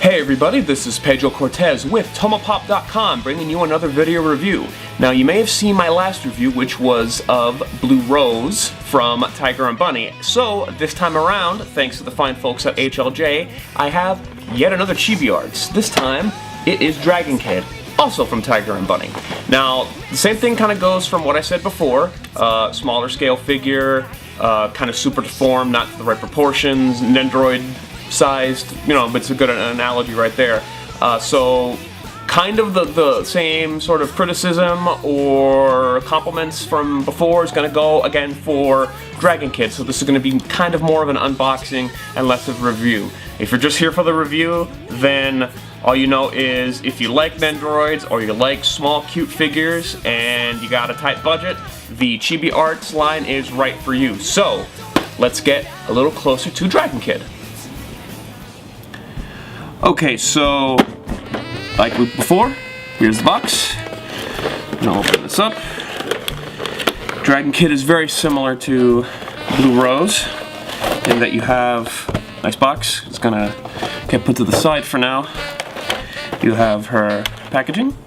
Hey everybody, this is Pedro Cortez with Tomopop.com bringing you another video review. Now you may have seen my last review, which was of Blue Rose from Tiger and Bunny. So this time around, thanks to the fine folks at HLJ, I have yet another Chibi-Arts. This time it is Dragon Kid, also from Tiger and Bunny. Now the same thing kind of goes from what I said before, smaller scale figure, kind of super deformed, not the right proportions, Nendoroid sized, you know, but it's a good analogy right there. So kind of the same sort of criticism or compliments from before is going to go again for Dragon Kid. So this is going to be kind of more of an unboxing and less of a review. If you're just here for the review, then all you know is if you like Nendoroids or you like small cute figures and you got a tight budget, the Chibi-Arts line is right for you. So let's get a little closer to Dragon Kid. Okay, so like before, here's the box. I'll open this up. Dragon Kid is very similar to Blue Rose in that you have a nice box. It's gonna get put to the side for now. You have her packaging.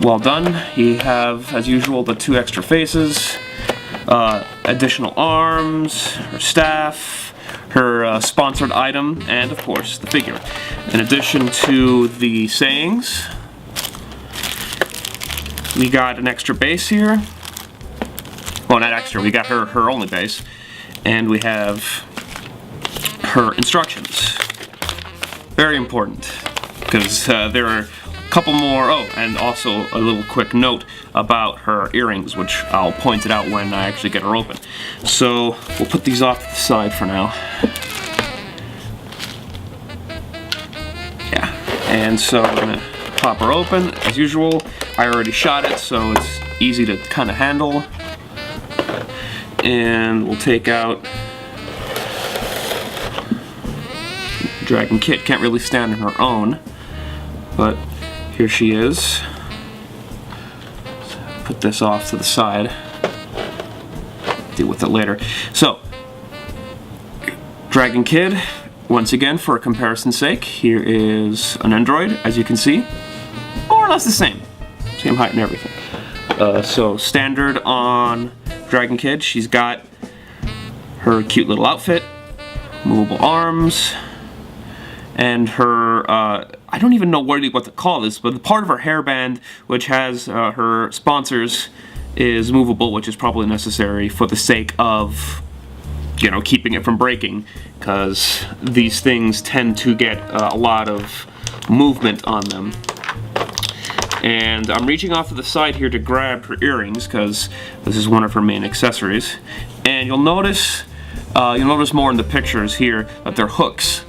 Well done. You have, as usual, the 2 extra faces, additional arms, her staff, her sponsored item, and of course the figure. In addition to the sayings, we got an extra base here. Well, not extra, we got her only base. And we have her instructions. Very important, because there are a couple more. Oh, and also a little quick note about her earrings, which I'll point it out when I actually get her open. So we'll put these off to the side for now. Yeah, and so we're gonna pop her open as usual. I already shot it, so it's easy to kind of handle. And we'll take out Dragon Kid. Can't really stand on her own, but here she is. Put this off to the side. Deal with it later. So, Dragon Kid, once again, for comparison's sake, here is an Nendoroid, as you can see. More or less the same. Same height and everything. So, standard on Dragon Kid, she's got her cute little outfit, movable arms, and her, I don't even know what to call this, but the part of her hairband, which has her sponsors, is movable, which is probably necessary for the sake of, you know, keeping it from breaking, because these things tend to get a lot of movement on them. And I'm reaching off to the side here to grab her earrings, because this is one of her main accessories. And you'll notice more in the pictures here that they're hooks.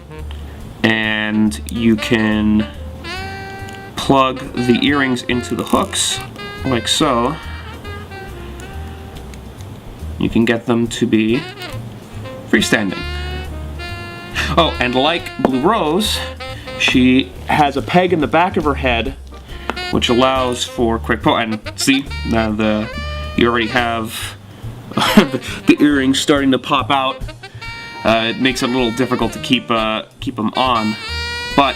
And you can plug the earrings into the hooks, like so. You can get them to be freestanding. Oh, and like Blue Rose, she has a peg in the back of her head, which allows for quick pull. And see, now you already have the earrings starting to pop out. It makes it a little difficult to keep them on, but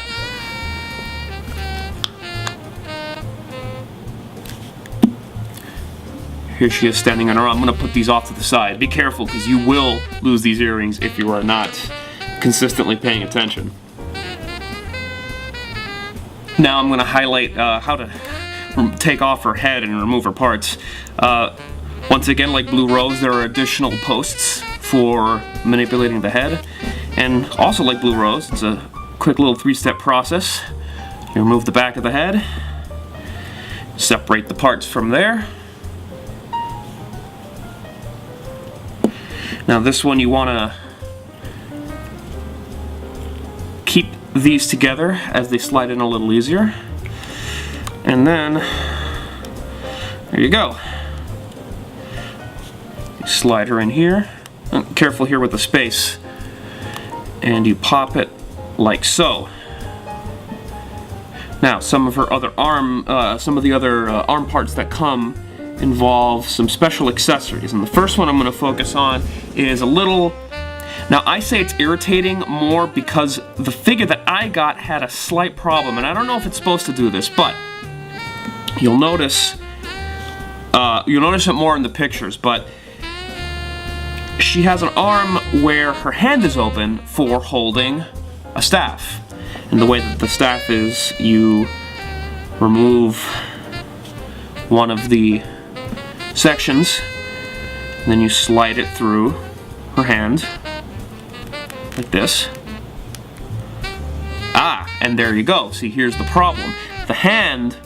here she is standing on her own. I'm going to put these off to the side. Be careful, because you will lose these earrings if you are not consistently paying attention. Now I'm going to highlight how to take off her head and remove her parts. Once again, like Blue Rose, there are additional posts for manipulating the head, and also like Blue Rose, it's a quick little 3-step process. You remove the back of the head, separate the parts from there. Now this one, you want to keep these together as they slide in a little easier, and then there you go. You slide her in here. Careful here with the space, and you pop it like so. Now, some of the other arm parts that come involve some special accessories, and the first one I'm going to focus on is a little Now, I say it's irritating more because the figure that I got had a slight problem, and I don't know if it's supposed to do this, but you'll notice it more in the pictures, but she has an arm where her hand is open for holding a staff. And the way that the staff is, you remove one of the sections, and then you slide it through her hand, like this. Ah, and there you go. See, here's the problem. The hand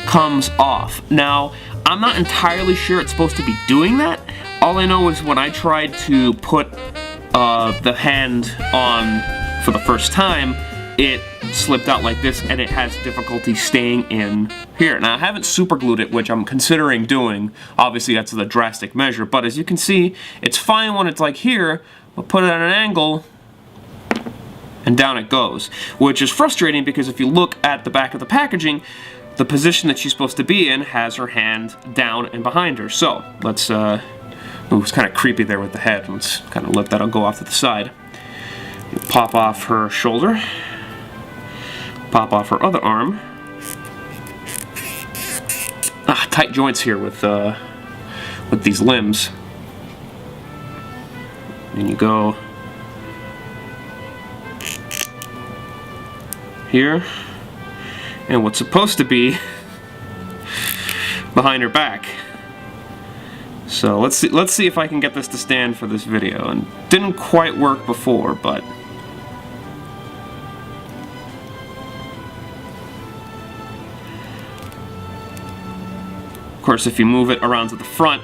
comes off. Now, I'm not entirely sure it's supposed to be doing that. All I know is when I tried to put the hand on for the first time, it slipped out like this, and it has difficulty staying in here. Now, I haven't super glued it, which I'm considering doing. Obviously, that's the drastic measure, but as you can see, it's fine when it's like here, but put it at an angle, and down it goes. Which is frustrating because if you look at the back of the packaging, the position that she's supposed to be in has her hand down and behind her. So, let's, ooh, it's kind of creepy there with the head. Let's kind of let that go off to the side. You pop off her shoulder. Pop off her other arm. Ah, tight joints here with these limbs. And you go here, and what's supposed to be behind her back. So let's see if I can get this to stand for this video. And didn't quite work before, but of course, if you move it around to the front,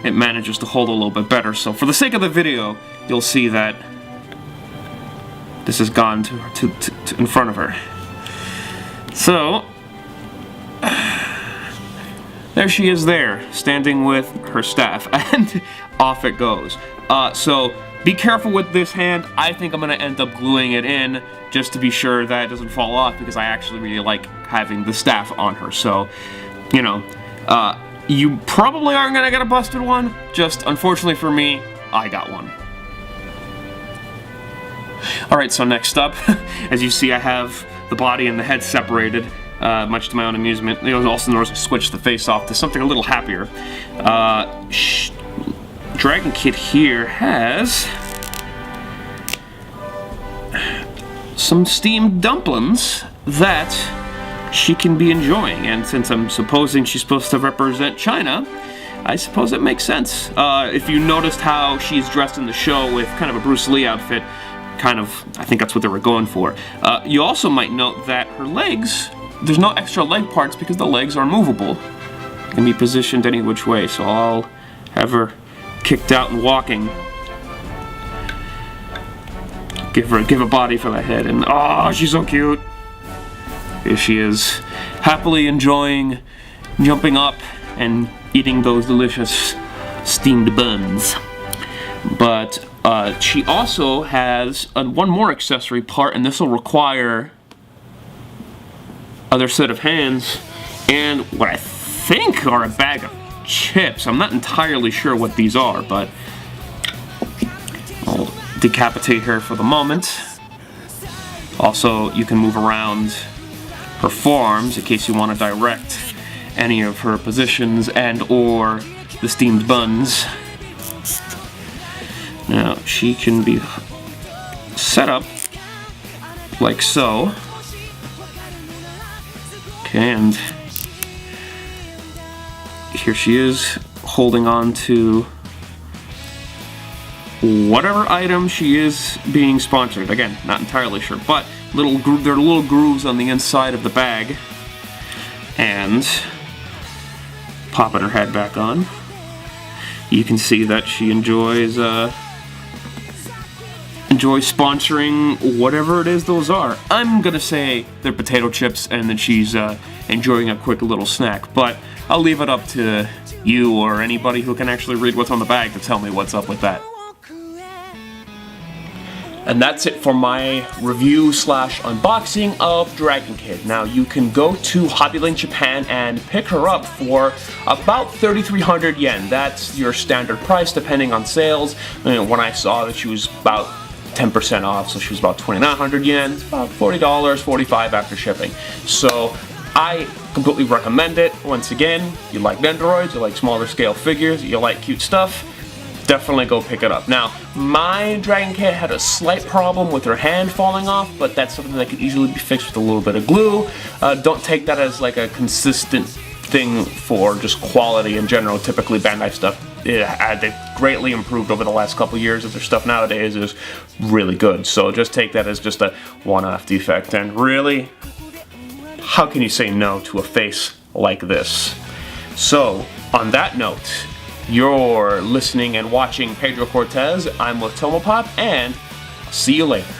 it manages to hold a little bit better. So for the sake of the video, you'll see that this has gone to in front of her. So there she is there, standing with her staff, and off it goes. So be careful with this hand. I think I'm going to end up gluing it in just to be sure that it doesn't fall off, because I actually really like having the staff on her. So, you know, you probably aren't going to get a busted one. Just unfortunately for me, I got one. Alright, so next up, as you see, I have the body and the head separated, much to my own amusement. You'll also notice I switched the face off to something a little happier. Dragon Kid here has some steamed dumplings that she can be enjoying, and since I'm supposing she's supposed to represent China, I suppose it makes sense. If you noticed how she's dressed in the show with kind of a Bruce Lee outfit, kind of, I think that's what they were going for. You also might note that her legs, there's no extra leg parts because the legs are movable. Can be positioned any which way, so I'll have her kicked out and walking. Give a body for the head, and oh, she's so cute. Here she is, happily enjoying jumping up and eating those delicious steamed buns. But she also has one more accessory part, and this will require other set of hands and what I think are a bag of chips. I'm not entirely sure what these are, but I'll decapitate her for the moment. Also, you can move around her forearms in case you want to direct any of her positions and or the steamed buns. Now, she can be set up like so. Okay, and here she is holding on to whatever item she is being sponsored. Again, not entirely sure, but there are little grooves on the inside of the bag. And popping her head back on, you can see that she enjoys sponsoring whatever it is those are. I'm gonna say they're potato chips and that she's enjoying a quick little snack, but I'll leave it up to you or anybody who can actually read what's on the bag to tell me what's up with that. And that's it for my review / unboxing of Dragon Kid. Now you can go to Hobbylink Japan and pick her up for about 3,300 yen. That's your standard price depending on sales. You know, when I saw that she was about 10% off, so she was about 2,900 yen, about $40, 45 after shipping. So I completely recommend it. Once again, you like Nendoroids, you like smaller scale figures, you like cute stuff, definitely go pick it up. Now, my Dragon Cat had a slight problem with her hand falling off, but that's something that could easily be fixed with a little bit of glue. Don't take that as like a consistent thing for just quality in general. Typically Bandai stuff, they've greatly improved over the last couple years, as their stuff nowadays is really good. So just take that as just a one-off defect, and really, how can you say no to a face like this? So, on that note, you're listening and watching Pedro Cortez. I'm with Tomopop, and I'll see you later.